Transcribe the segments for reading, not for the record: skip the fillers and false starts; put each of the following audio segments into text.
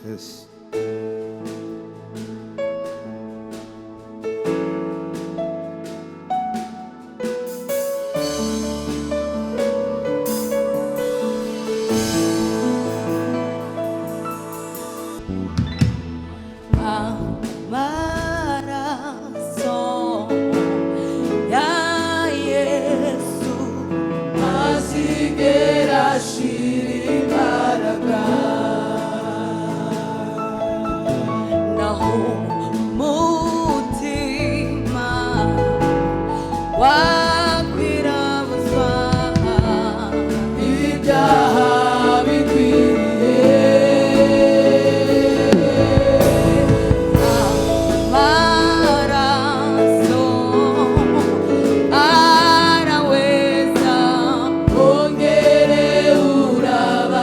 Yes. 말았어 야 예수 아시게라 시리 말아가 나 못지마 와 귀라무사 이자하비 귀리에 Araweza ongere uraba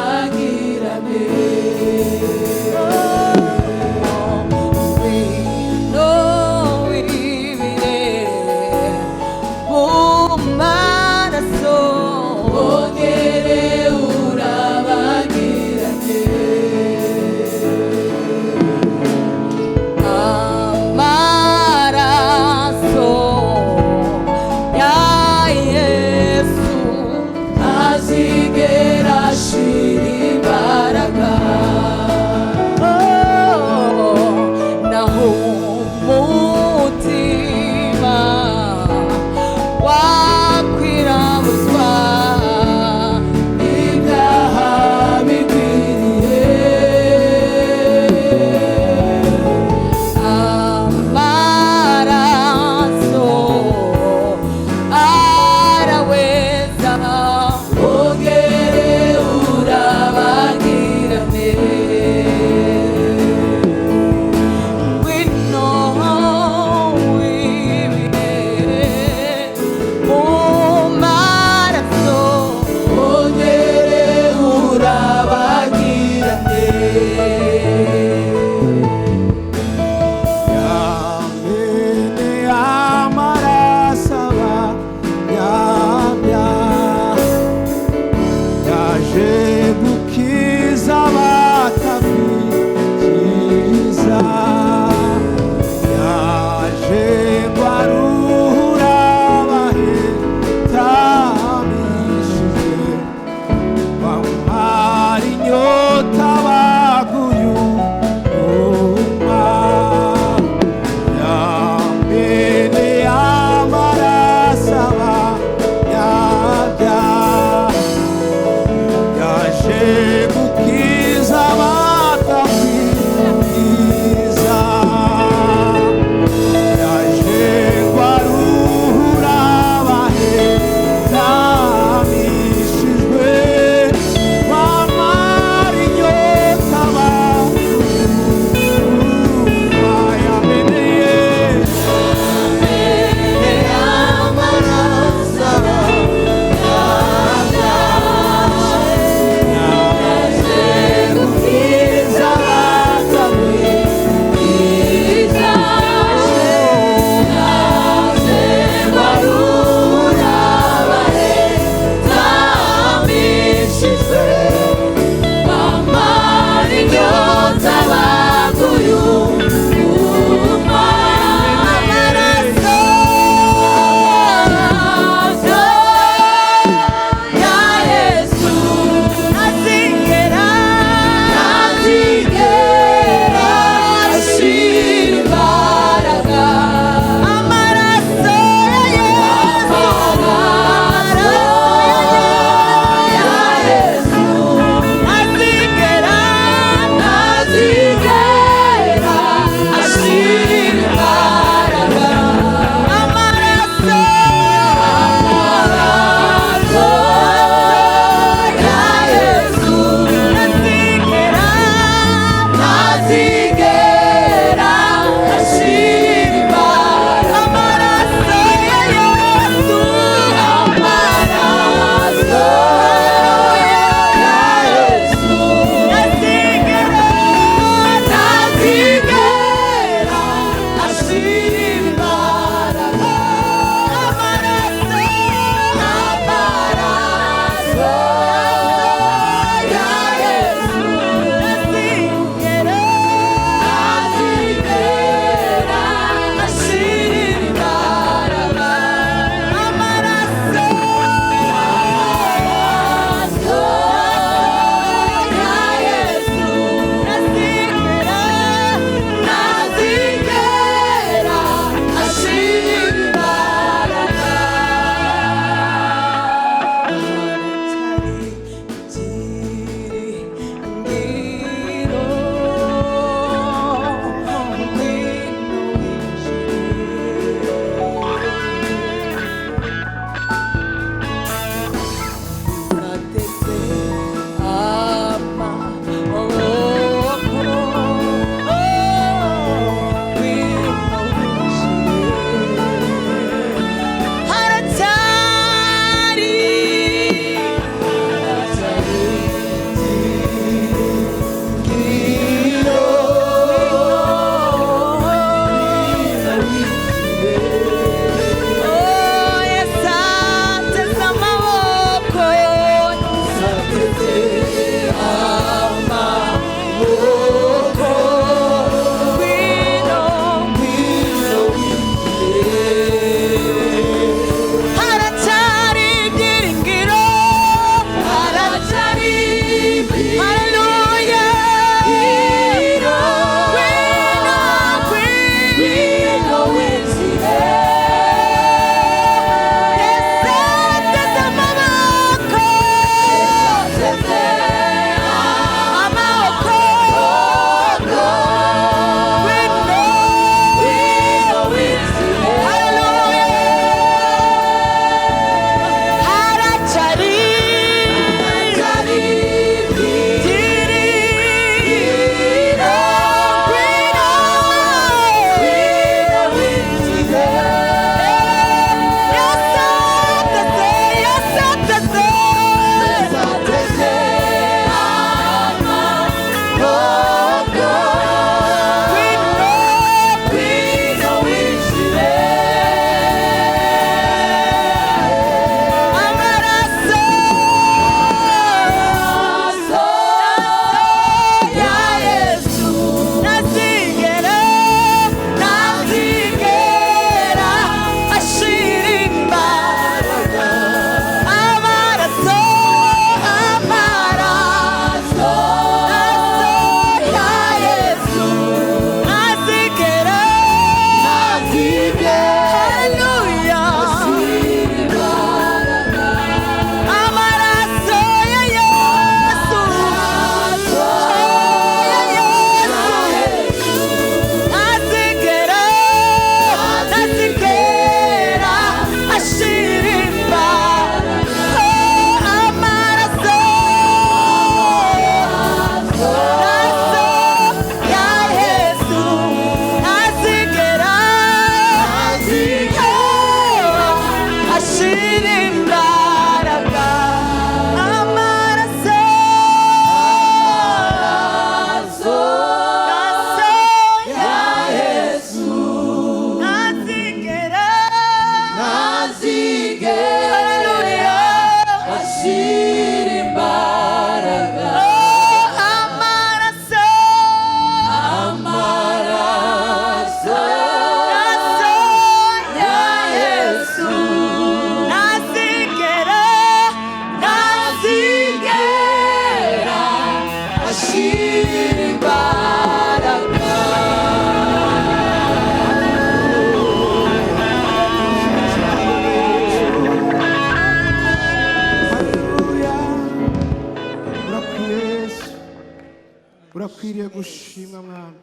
urakwiriye gushimwa mwami,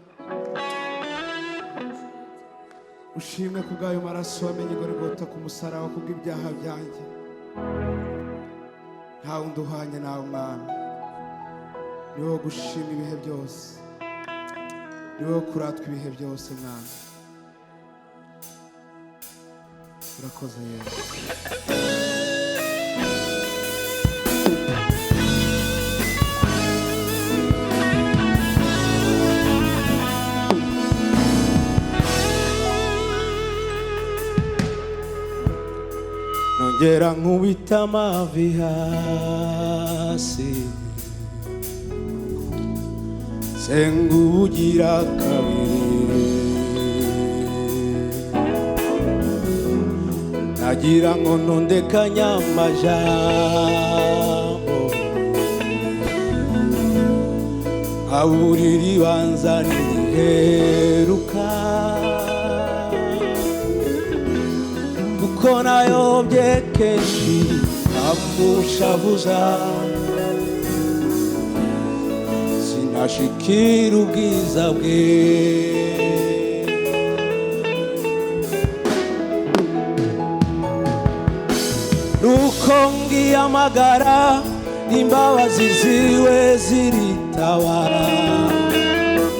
ushimwe kubw'ayo maraso wamenye igorigota ku musaraba kubw'ibyaha byanjye. Nta wundi uhwanye nawe mwami, ni wowe gushima ibihe byose, ni wowe kuratwa ibihe byose mwami. Urakoze Yesu. Nongera nkubita amavi hasi, senga ubugira kabiri, nagira ngo ntondekanye amajambo, aburira ibanza niriheruka, kuko nayobye kenshi amushavuza, sinashikira ubwiza bwe. Nuko ngiyamagara, imbabazi ziwe ziritabara,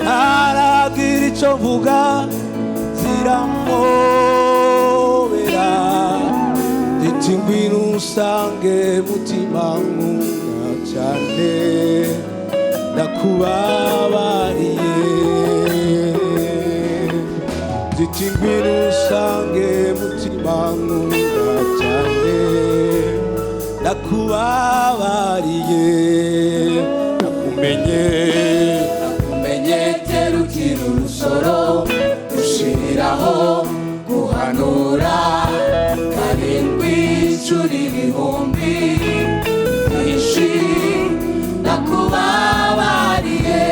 ntaragira ico mvuga ziramobera, ziti ngwino unsange mutima nkunda cane, ndakubabariye, ziti ngwino unsange mutima nkunda cane, ndakubabariye. Nakumenye terukira urusoro, rushiriraho guhanura, karindwi incuro ibihumbi byinshi, nakubabariye.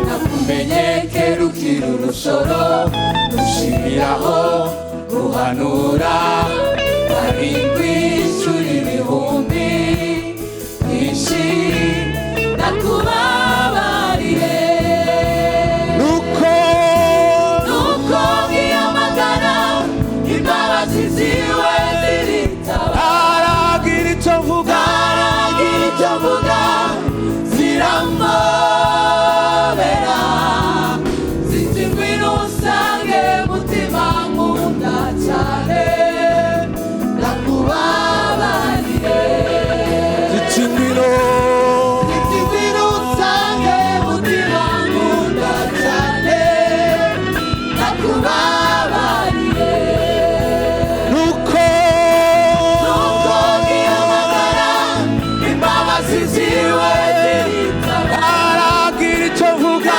Nakumenye terukira urusoro, rushiriraho guhanura, karindwi incuro ibihumbi byinshi, nakubabariye. Nuko ngiyamagara, imbabazi ziwe ziritaba, aragira icyo mvuga ziramobera, ziti ngwino unsange mutima nkunda cyane, nakubabariye. Ziti ngwino unsange mutima nkunda cyane, nakubabariye. Nuko ngiyamagara, imbabazi ziwe ziritaba, aragira icyo mvuga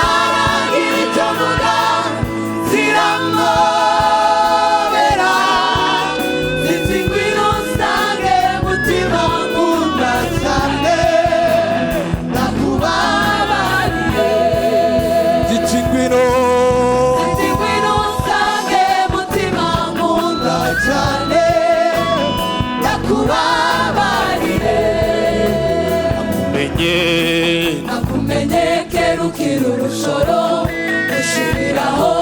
ziramobera, ziti ngwino unsange mutima nkunda cyane, nakubabariye. Ziti ngwino unsange mutima nkunda cyane, nakubabariye. Nakumenye kerukira urusoro, rushiriraho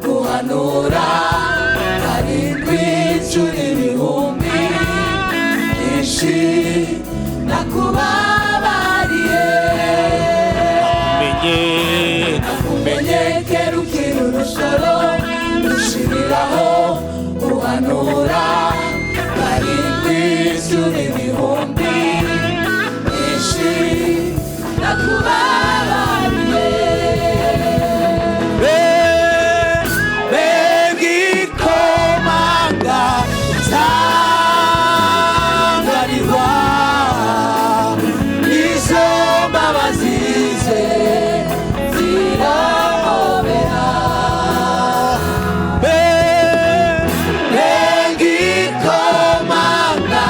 guhanura, karindwi incuro ibihumbi byinshi, nakubabariye. Nakumenye kerukira urusoro, rushiriraho guhanura, karindwi incuro ibihumbi byinshi, nakubabariye. Begikomanga nsanganirwa, izo mbabazi ze ziramobera. Begikomanga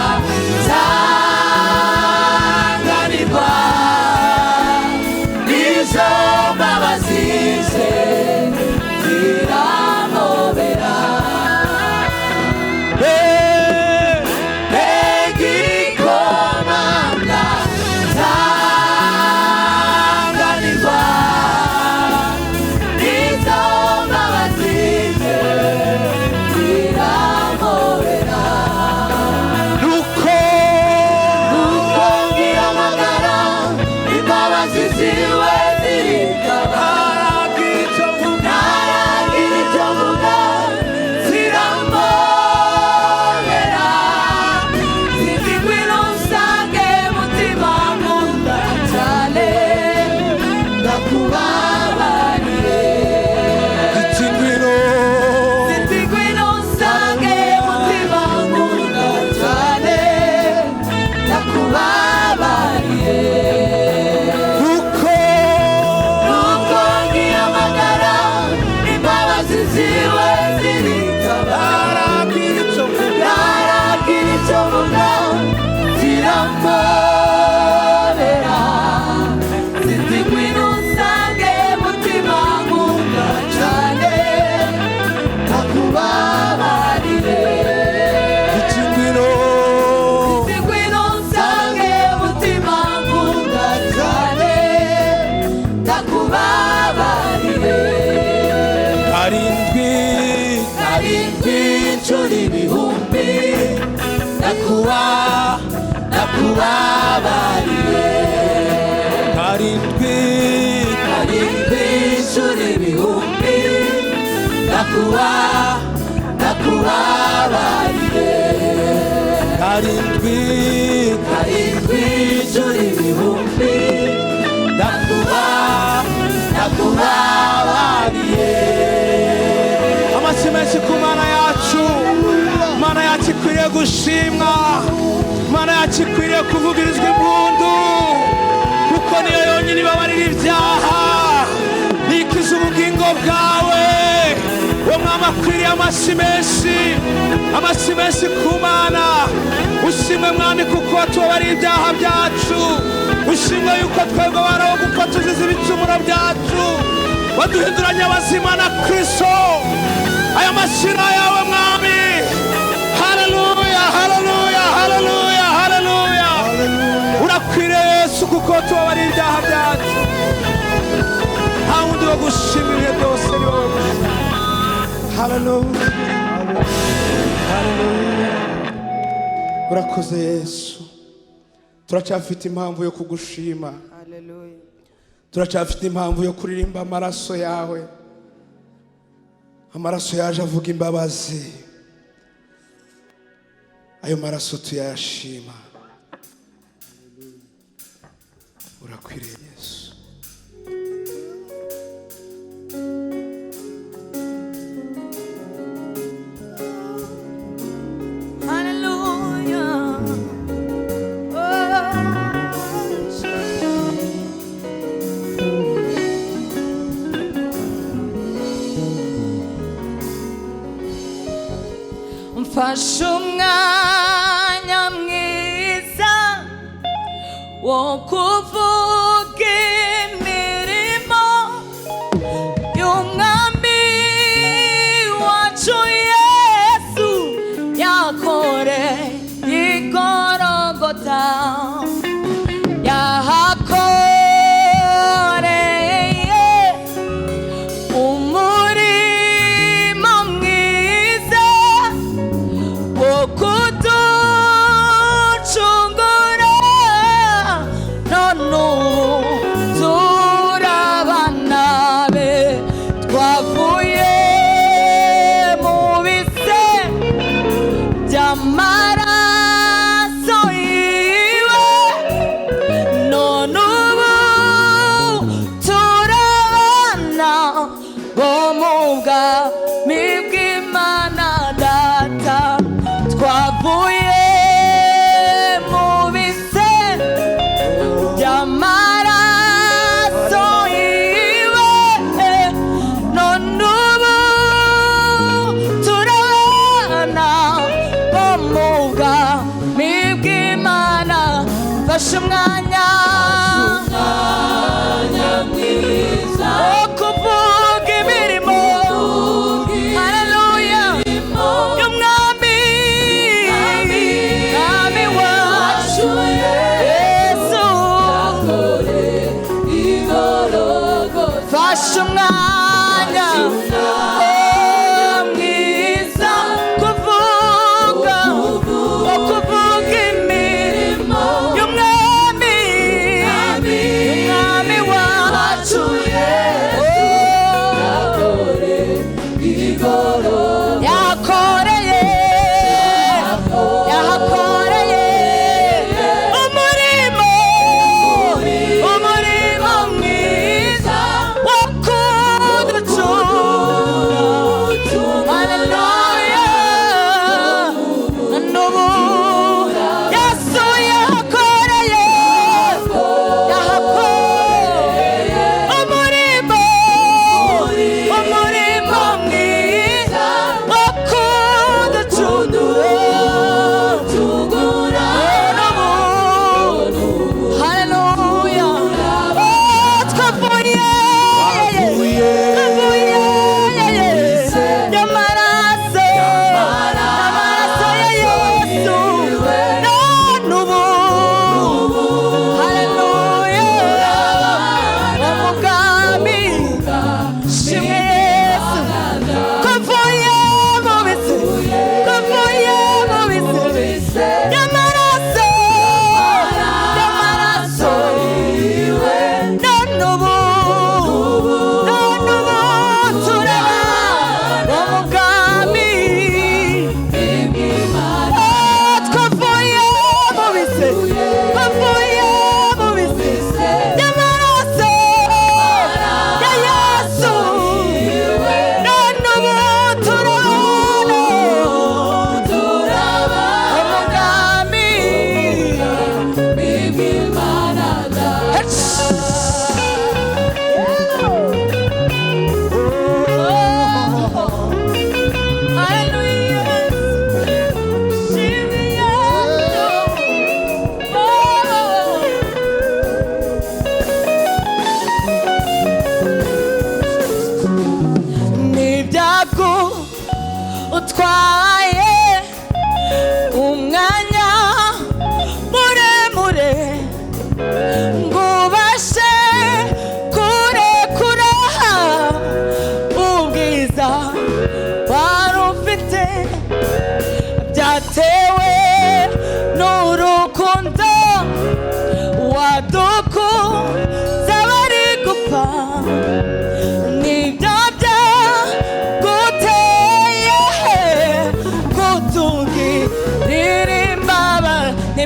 nsanganirwa, izo mbabazi ze ziramobera. Begikomanga ziziwe zirikaba ntaragira icyo mvuga ziramubera ziti ngwino unsange mutima nkunda cyane ndakubabariye ziti ngwino unsange mutima nkunda cyane ndakubabariye nuko nkiyamagara imbabazi ziwe zirikaba ntaragira icyo mvuga ziramubera ziti ngwino unsange mutima nkunda cyane ndakubabariye ziti ngwino unsange mutima nkunda cyane ndakubabariye karindwi inshuro ibihumbi ndakubabariye karindwi inshuro ibihumbi ndakubabariye karindwi inshuro ibihumbi ndakubabariye amashyi menshi ku mana yacu. Mana yacu ikwiriye gushimwa, mana yacu ikwiriye kuvugirizwa impundu, kuko niyo yonyine ibabarira ibyaha nikiza ubugingo bwawe. Uwo mwami akwiriye amashyi menshi ku mana. Ushimwe mwami kuko watubabariye ibyaha byacu, ushimwe yuko twebwe abana bo gupfa tuzize ibicumuro byacu waduhinduranya abazima na Kristo. Aya mashyi ni ayawe mwami. Haleluya, haleluya, haleluya, haleluya. Urakwiriye Yesu kuko watubabariye ibyaha byacu. Nta wundi wo gushima ibihe byose ni wowe gusa. Haleluya, haleluya. Urakoze Yesu. Turacyafite impamvu yo kugushima. Haleluya. Turacyafite impamvu yo kuririmba amaraso yawe. Amaraso yaje avuga imbabazi. Ayo maraso tuyashima. Urakwiriye Yesu. Hallelujah. Mfashe umwanya mwiza wo kuvuga imirimo y'umwami wacu Yesu yakoreye i Golgotha. Yahakoreye umurimo mwiza wo kuducungura, none ubu turabana be, twavuye mu bise by'amaraso yiwe, none ubu turabana bo mu bwami bw'Imana Data. Twavuye mu bise by'amaraso yiwe, none ubu turabana bo mu bwami bw'Imana. Mfashe umwanya mwiza wo kuvuga imirimo, haleluya, y'umwami wacu Yesu. Mfashe umwanya mwiza wo kuvuga imirimo y'umwami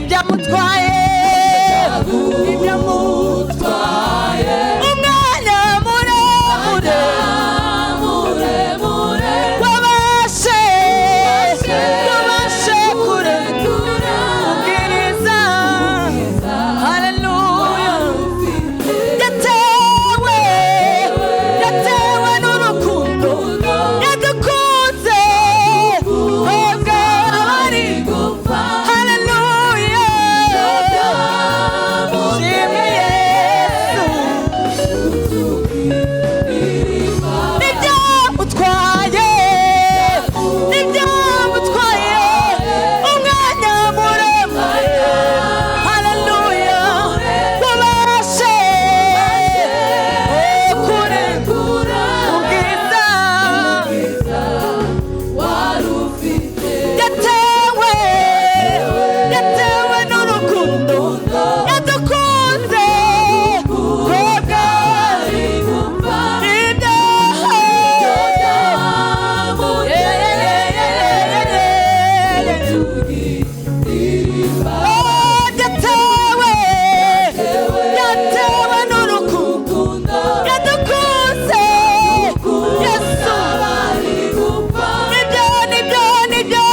ibyamutwaye ibyamutwaye umwanya muremure wabashe kurekura ubwiriza haleluya yatewe n'urukundo yadukunze twebwe abari gupfa haleluya shimwe Yesu n'ibyamutwaye umwanya muremure haleluya wabashe kurekura ubwiza yatewe n'urukundo yadukunze twebwe yatewe n'urukundo yadukunze Yesu nibyo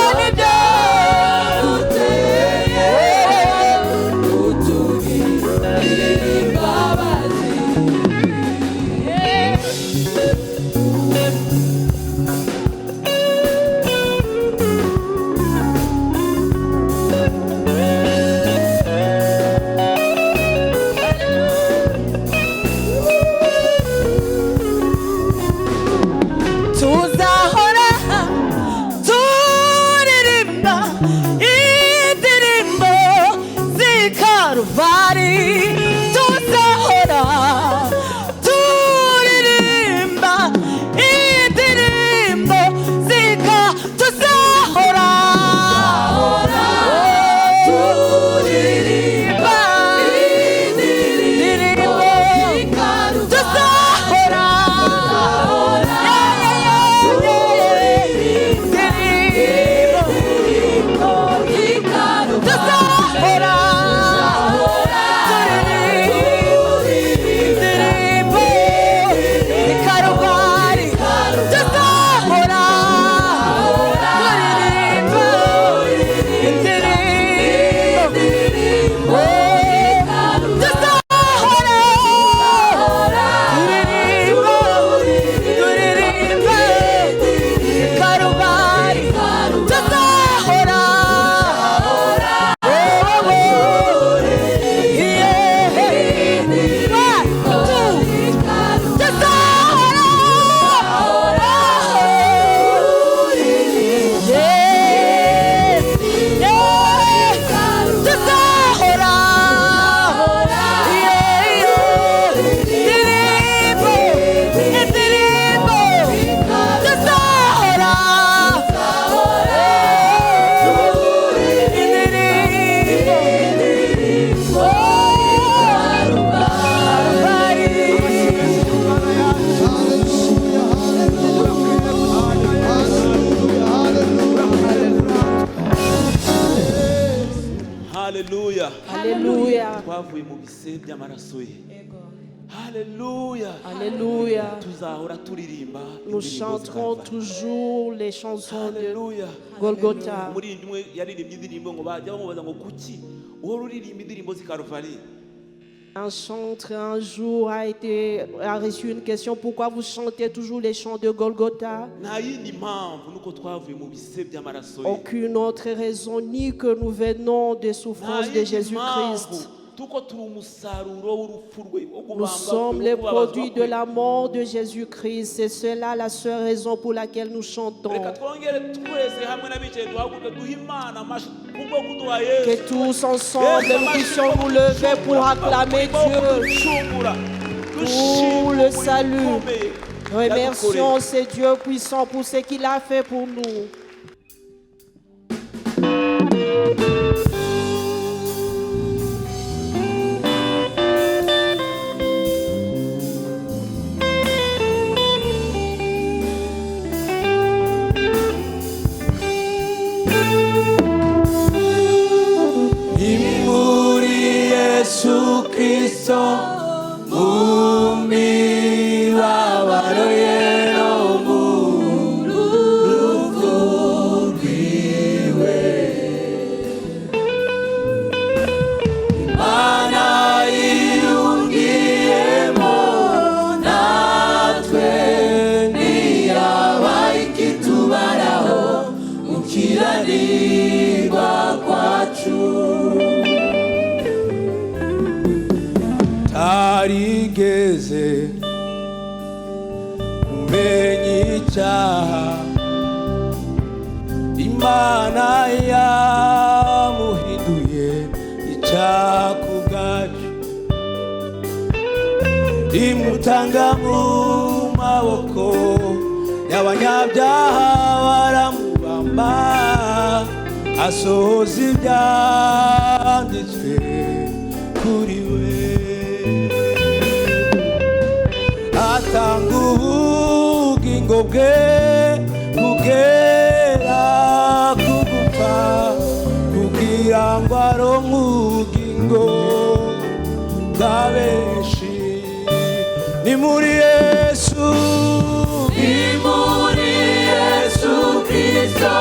tuzahora turirimba indirimbo z'ikaruvari tuzahora turirimba indirimbo tuzahora turirimba indirimbo tuzahora haleluya Alléluia. twavuye mu bise by'amaraso ye haleluya Alléluia. tuzahora turirimba Nous chanterons toujours les chansons de haleluya Golgotha. umuririmbyi umwe yaririmbye indirimbo ngo bajya bamubaza ngo kuki uhora uririmba indirimbo z'ikaruvari Un chantre un jour a reçu une question: pourquoi vous chantez toujours les chants de Golgotha? nta yindi mpamvu nuko twavuye mu bise by'amaraso ye Aucune autre raison, ni que nous venons des souffrances de Jésus-Christ. tuko turi umusaruro w'urupfu rwe wo Nous sommes les produits de la mort de Jésus-Christ. C'est cela la seule raison pour laquelle nous chantons. reka twongere twese hamwe n'abicaye duhaguruke duhe imana amashyi kubwo kuduha yesu Que tous ensemble nous puissions nous lever pour acclamer Dieu pour le salut. Remercions ce Dieu puissant pour ce qu'il a fait pour nous. Kristo mu mibabaro ye no mu rupfu rwiwe. Imana yiyungiyemo natwe ntiyaba ikitubaraho gukiranirwa kwacu. Tarigeze kumenya icyaha, Imana yamuhinduye icyaha ku bwacu, imutanga mu maboko y'abanyabyaha, baramubamba asohoza ibyanditswe kuri we. Atanga ubugingo bwe kugera ku gupfa, kugira ngo aronke ubugingo bwa benshi. Ni muri Yesu, ni muri Yesu Kristo